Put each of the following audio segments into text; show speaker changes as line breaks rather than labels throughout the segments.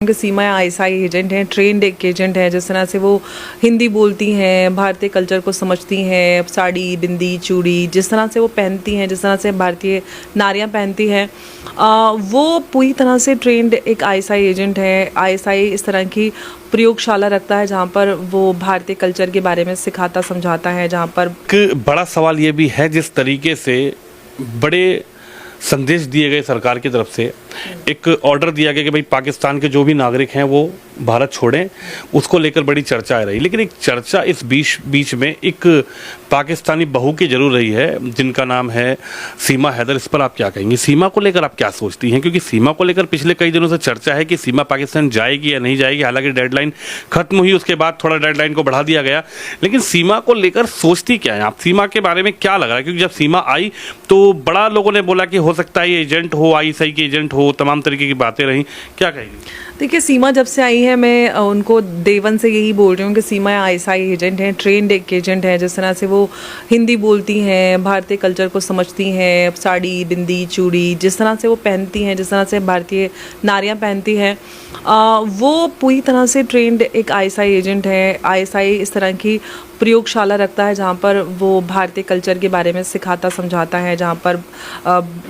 कि सीमा ISI agent हैं, trend एक एजेंट है। जिस तरह से वो हिंदी बोलती हैं, भारतीय कल्चर को समझती हैं, साड़ी, बिंदी, चूड़ी जिस तरह से वो पहनती हैं, जिस तरह से भारतीय नारियां पहनती हैं, वो पूरी तरह से ट्रेंड एक आईएसआई एजेंट है। आईएसआई इस तरह की प्रयोगशाला रखता है जहाँ पर वो भारतीय कल्चर के बारे में सिखाता समझाता है। जहाँ पर
एक बड़ा सवाल ये भी है, जिस तरीके से बड़े संदेश दिए गए सरकार की तरफ से, एक ऑर्डर दिया गया कि भाई पाकिस्तान के जो भी नागरिक हैं वो भारत छोड़ें, उसको लेकर बड़ी चर्चा आ रही। लेकिन एक चर्चा इस बीच में एक पाकिस्तानी बहू की जरूर रही है जिनका नाम है सीमा हैदर। इस पर आप क्या कहेंगी? सीमा को लेकर आप क्या सोचती हैं? क्योंकि सीमा को लेकर पिछले कई दिनों से चर्चा है कि सीमा पाकिस्तान जाएगी या नहीं जाएगी। हालांकि डेडलाइन खत्म हुई, उसके बाद थोड़ा डेडलाइन को बढ़ा दिया गया, लेकिन सीमा को लेकर सोचती क्या है आप? सीमा के बारे में क्या लग रहा है? क्योंकि जब सीमा आई तो बड़ा लोगों ने बोला कि हो सकता है ये एजेंट हो, आईएसआई की एजेंट हो, तमाम तरीके की बातें रही। क्या कहेंगी?
देखिए, सीमा जब से आई है, मैं उनको देवन से यही बोल रही हूँ कि सीमा आईएसआई एजेंट हैं, ट्रेंड एक एजेंट है। जिस तरह से वो हिंदी बोलती हैं, भारतीय कल्चर को समझती हैं, साड़ी, बिंदी, चूड़ी जिस तरह से वो पहनती हैं, जिस तरह से भारतीय नारियां पहनती हैं, वो पूरी तरह से ट्रेंड एक आईएसआई एजेंट है। आईएसआई इस तरह की प्रयोगशाला रखता है जहाँ पर वो भारतीय कल्चर के बारे में सिखाता समझाता है। जहाँ पर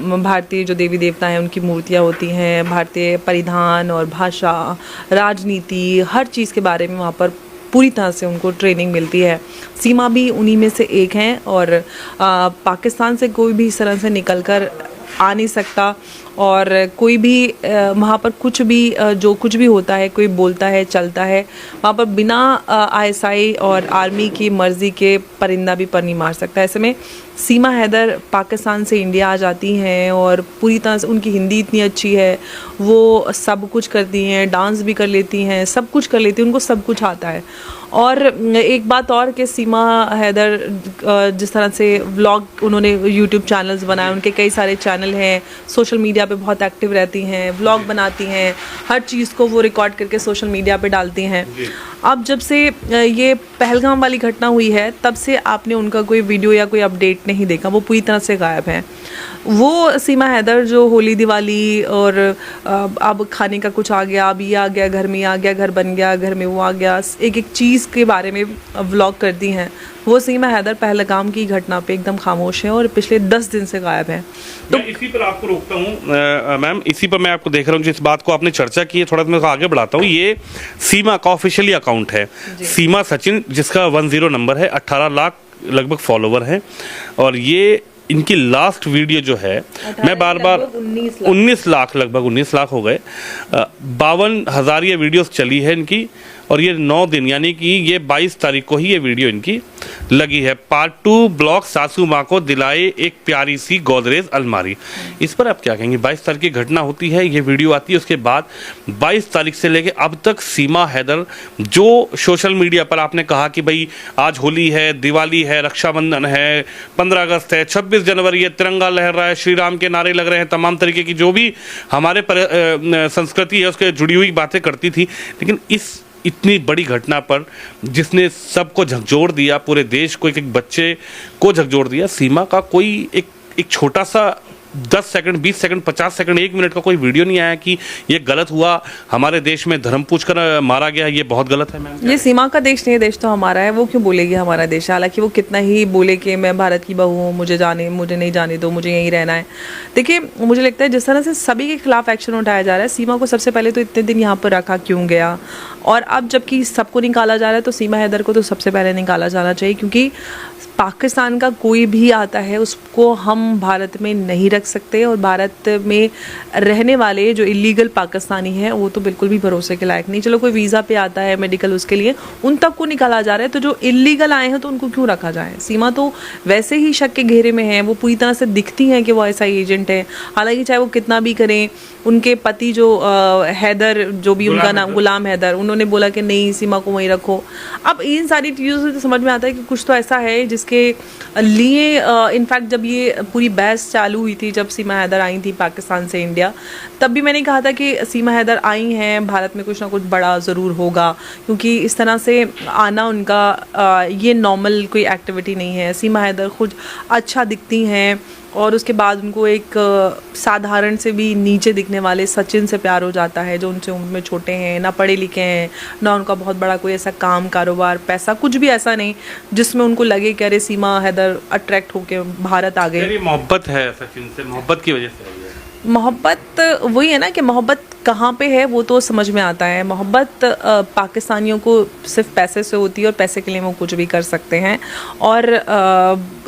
भारतीय जो देवी देवता हैं उनकी मूर्तियाँ होती हैं, भारतीय परिधान और भाषा, राजनीति, हर चीज़ के बारे में वहाँ पर पूरी तरह से उनको ट्रेनिंग मिलती है। सीमा भी उन्हीं में से एक हैं और पाकिस्तान से कोई भी इस तरह से निकल कर आ नहीं सकता। और कोई भी वहाँ पर कुछ भी जो कुछ भी होता है, कोई बोलता है, चलता है, वहाँ पर बिना आईएसआई और आर्मी की मर्ज़ी के परिंदा भी पर नहीं मार सकता। ऐसे में सीमा हैदर पाकिस्तान से इंडिया आ जाती हैं और पूरी तरह से उनकी हिंदी इतनी अच्छी है, वो सब कुछ करती हैं, डांस भी कर लेती हैं, सब कुछ कर लेती हैं, उनको सब कुछ आता है। और एक बात और कि सीमा हैदर जिस तरह से व्लॉग, उन्होंने यूट्यूब चैनल्स बनाए, उनके कई सारे चैनल हैं, सोशल मीडिया पे बहुत एक्टिव रहती हैं, व्लॉग बनाती हैं, हर चीज़ को वो रिकॉर्ड करके सोशल मीडिया पे डालती हैं। अब जब से ये पहलगाम वाली घटना हुई है तब से आपने उनका कोई वीडियो या कोई अपडेट नहीं देखा, वो पूरी तरह से गायब हैं। वो सीमा हैदर जो होली, दिवाली और अब खाने का कुछ आ गया, अब ये आ गया, घर में आ गया, घर बन गया, घर में वो आ गया, एक एक चीज़ के बारे में व्लॉग करती हैं, वो सीमा हैदर पहलगाम की घटना पे एकदम खामोश है और पिछले 10 दिन से गायब है।
तो इसी पर आपको रोकता हूँ मैम, इसी पर मैं आपको देख रहा हूँ, जिस बात को आपने चर्चा की है, थोड़ा मैं आगे बढ़ाता हूँ। ये सीमा का ऑफिशियली अकाउंट है, सीमा सचिन, जिसका 10 नंबर है, 18 लाख लगभग फॉलोवर हैं। और ये इनकी लास्ट वीडियो जो है, मैं बार 19 लाख, लगभग 19 लाख हो गए, 52,000 ये वीडियोस चली है इनकी। और ये 9 दिन, यानी कि ये 22 तारीख को ही ये वीडियो इनकी लगी है। पार्ट 2 ब्लॉग सासू माँ को दिलाए एक प्यारी सी गोदरेज अलमारी। इस पर आप क्या कहेंगे? 22 तारीख की घटना होती है, ये वीडियो आती है, उसके बाद 22 तारीख से लेके अब तक सीमा हैदर जो सोशल मीडिया पर आपने कहा कि भाई आज होली है, दिवाली है, रक्षाबंधन है, 15 अगस्त है, 26 जनवरी है, तिरंगा लहर रहा है, श्री राम के नारे लग रहे हैं, तमाम तरीके की जो भी हमारे संस्कृति है उसके जुड़ी हुई बातें करती थी। लेकिन इस इतनी बड़ी घटना पर जिसने सबको झकझोर दिया, पूरे देश को, एक बच्चे को झकझोर दिया, सीमा का कोई एक छोटा सा 10 सेकंड, 20 सेकंड, 50 सेकंड, 1 मिनट का कोई वीडियो नहीं आया कि ये गलत हुआ, हमारे देश में धर्म पूछकर मारा गया, ये बहुत गलत है मैम?
ये सीमा का देश नहीं, देश तो हमारा है, वो क्यों बोलेगी हमारा देश? हालांकि वो कितना ही बोले कि मैं भारत की बहू हूँ, मुझे नहीं जाने दो, मुझे यहीं रहना है। देखिए, मुझे लगता है जिस तरह से सभी के खिलाफ एक्शन उठाया जा रहा है, सीमा को सबसे पहले तो इतने दिन यहाँ पर रखा क्यों गया? और अब जबकि सबको निकाला जा रहा है तो सीमा हैदर को तो सबसे पहले निकाला जाना चाहिए, क्योंकि पाकिस्तान का कोई भी आता है उसको हम भारत में नहीं रख सकते। और भारत में रहने वाले जो इलीगल पाकिस्तानी हैं वो तो बिल्कुल भी भरोसे के लायक नहीं। चलो कोई वीज़ा पे आता है, मेडिकल, उसके लिए उन तक को निकाला जा रहा है, तो जो इलीगल आए हैं तो उनको क्यों रखा जाए? सीमा तो वैसे ही शक के घेरे में है, वो पूरी तरह से दिखती हैं कि वो आईएसआई एजेंट है। हालांकि चाहे वो कितना भी करें, उनके पति जो हैदर, जो भी उनका नाम गुलाम हैदर, उन्होंने बोला कि नहीं, सीमा को वहीं रखो। अब इन सारी चीज़ों से तो समझ में आता है कि कुछ तो ऐसा है जिसके लिए इनफैक्ट जब ये पूरी बहस चालू हुई थी, जब सीमा हैदर आई थी पाकिस्तान से इंडिया, तब भी मैंने कहा था कि सीमा हैदर आई हैं, भारत में कुछ ना कुछ बड़ा ज़रूर होगा, क्योंकि इस तरह से आना उनका ये नॉर्मल कोई एक्टिविटी नहीं है। सीमा हैदर खुद अच्छा दिखती हैं और उसके बाद उनको एक साधारण से भी नीचे दिखने वाले सचिन से प्यार हो जाता है, जो उनसे उम्र में छोटे हैं, ना पढ़े लिखे हैं, ना उनका बहुत बड़ा कोई ऐसा काम, कारोबार, पैसा, कुछ भी ऐसा नहीं जिसमें उनको लगे कि अरे सीमा हैदर अट्रैक्ट होके भारत आ गए।
मेरी मोहब्बत है सचिन से, मोहब्बत की वजह से आई है।
मोहब्बत वही है ना कि मोहब्बत कहाँ पे है वो तो समझ में आता है। मोहब्बत पाकिस्तानियों को सिर्फ पैसे से होती है और पैसे के लिए वो कुछ भी कर सकते हैं, और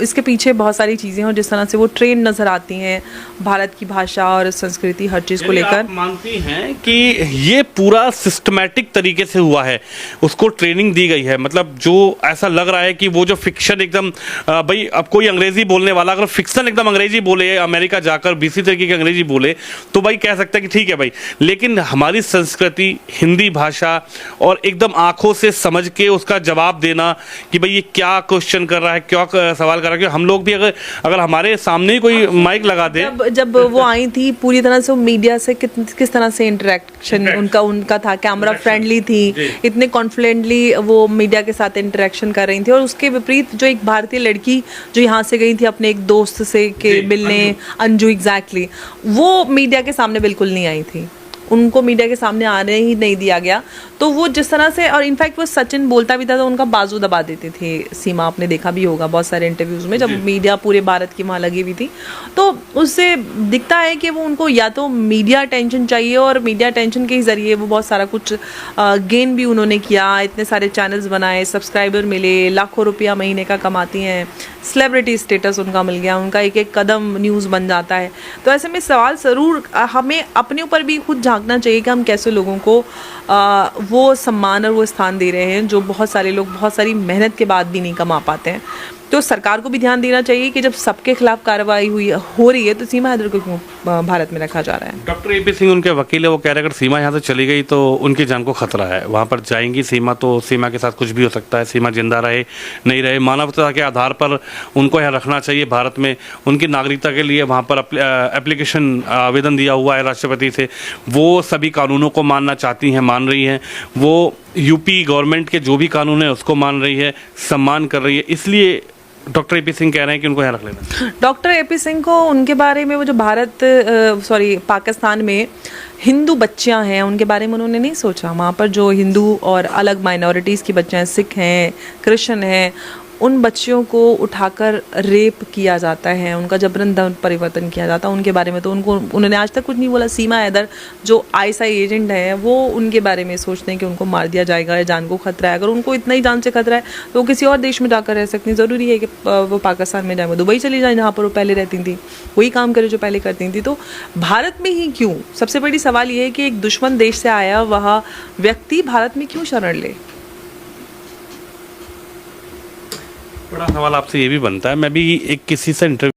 इसके पीछे बहुत सारी चीज़ें हैं। जिस तरह से वो ट्रेन नज़र आती हैं भारत की भाषा और संस्कृति, हर चीज़ को लेकर।
आप मानती हैं कि ये पूरा सिस्टमैटिक तरीके से हुआ है, उसको ट्रेनिंग दी गई है? मतलब जो ऐसा लग रहा है कि वो जो फिक्शन एकदम भाई, अब कोई अंग्रेजी बोलने वाला अगर फिक्शन एकदम अंग्रेजी बोले, अमेरिका जाकर बीसी तरीके की अंग्रेजी बोले, तो भाई कह सकते हैं कि ठीक है भाई, लेकिन हमारी संस्कृति, हिंदी भाषा, और एकदम आंखों से समझ के उसका जवाब देना कि भाई ये क्या क्वेश्चन कर रहा है, क्या सवाल कर रहा है, कि हम लोग भी अगर हमारे सामने ही कोई माइक लगा दे।
जब वो आई थी पूरी तरह से वो मीडिया से किस तरह से इंटरेक्शन उनका था, कैमरा फ्रेंडली थी, इतने कॉन्फिडेंटली वो मीडिया के साथ इंटरेक्शन कर रही थी। और उसके विपरीत जो एक भारतीय लड़की जो यहाँ से गई थी अपने एक दोस्त से के मिलने, अंजू, एग्जैक्टली, वो मीडिया के सामने बिल्कुल नहीं आई थी, उनको मीडिया के सामने आने ही नहीं दिया गया। तो वो जिस तरह से, और इनफैक्ट वो सचिन बोलता भी था तो उनका बाजू दबा देते थे सीमा, आपने देखा भी होगा बहुत सारे इंटरव्यूज में जब मीडिया पूरे भारत की वहाँ लगी हुई थी। तो उससे दिखता है कि वो उनको या तो मीडिया अटेंशन चाहिए, और मीडिया अटेंशन के ही ज़रिए वो बहुत सारा कुछ गेन भी उन्होंने किया, इतने सारे चैनल्स बनाए, सब्सक्राइबर मिले, लाखों रुपया महीने का कमाती हैं, सेलिब्रिटी स्टेटस उनका मिल गया, उनका एक एक कदम न्यूज़ बन जाता है। तो ऐसे में सवाल ज़रूर हमें अपने ऊपर भी खुद झांकना चाहिए कि हम कैसे लोगों को वो सम्मान और वो स्थान दे रहे हैं जो बहुत सारे लोग बहुत सारी मेहनत के बाद भी नहीं कमा पाते हैं। तो सरकार को भी ध्यान देना चाहिए कि जब सबके खिलाफ कार्रवाई हो रही है तो सीमा हैदर को क्यों भारत में रखा जा रहा है।
डॉक्टर एपी सिंह उनके वकील है, वो कह रहे हैं अगर सीमा यहाँ से चली गई तो उनकी जान को खतरा है। वहाँ पर जाएंगी सीमा तो सीमा के साथ कुछ भी हो सकता है, सीमा जिंदा रहे नहीं रहे, मानवता के आधार पर उनको यहाँ रखना चाहिए भारत में। उनकी नागरिकता के लिए वहाँ पर एप्लीकेशन आवेदन दिया हुआ है राष्ट्रपति से, वो सभी कानूनों को मानना चाहती हैं, मान रही हैं। वो यूपी गवर्नमेंट के जो भी कानून है उसको मान रही है, सम्मान कर रही है। इसलिए डॉक्टर एपी सिंह कह रहे हैं कि उनको यहाँ रख लेना।
डॉक्टर एपी सिंह को उनके बारे में, वो जो पाकिस्तान में हिंदू बच्चियां हैं उनके बारे में उन्होंने नहीं सोचा। वहाँ पर जो हिंदू और अलग माइनॉरिटीज़ की बच्चियां हैं, सिख हैं, क्रिश्चियन हैं, उन बच्चियों को उठाकर रेप किया जाता है, उनका जबरन धर्म परिवर्तन किया जाता है, उनके बारे में तो उन्होंने आज तक कुछ नहीं बोला। सीमा हैदर जो आईएसआई एजेंट हैं वो उनके बारे में सोचते हैं कि उनको मार दिया जाएगा या जान को खतरा है। अगर उनको इतना ही जान से खतरा है तो वो किसी और देश में जाकर रह सकती हैं, ज़रूरी है कि वो पाकिस्तान में जाए, वो दुबई चली जाए जहाँ पर वो पहले रहती थी, वही काम करे जो पहले करती थी। तो भारत में ही क्यों? सबसे बड़ी सवाल ये है कि एक दुश्मन देश से आया वह व्यक्ति भारत में क्यों शरण ले।
बड़ा सवाल आपसे ये भी बनता है, मैं भी एक किसी से इंटरव्यू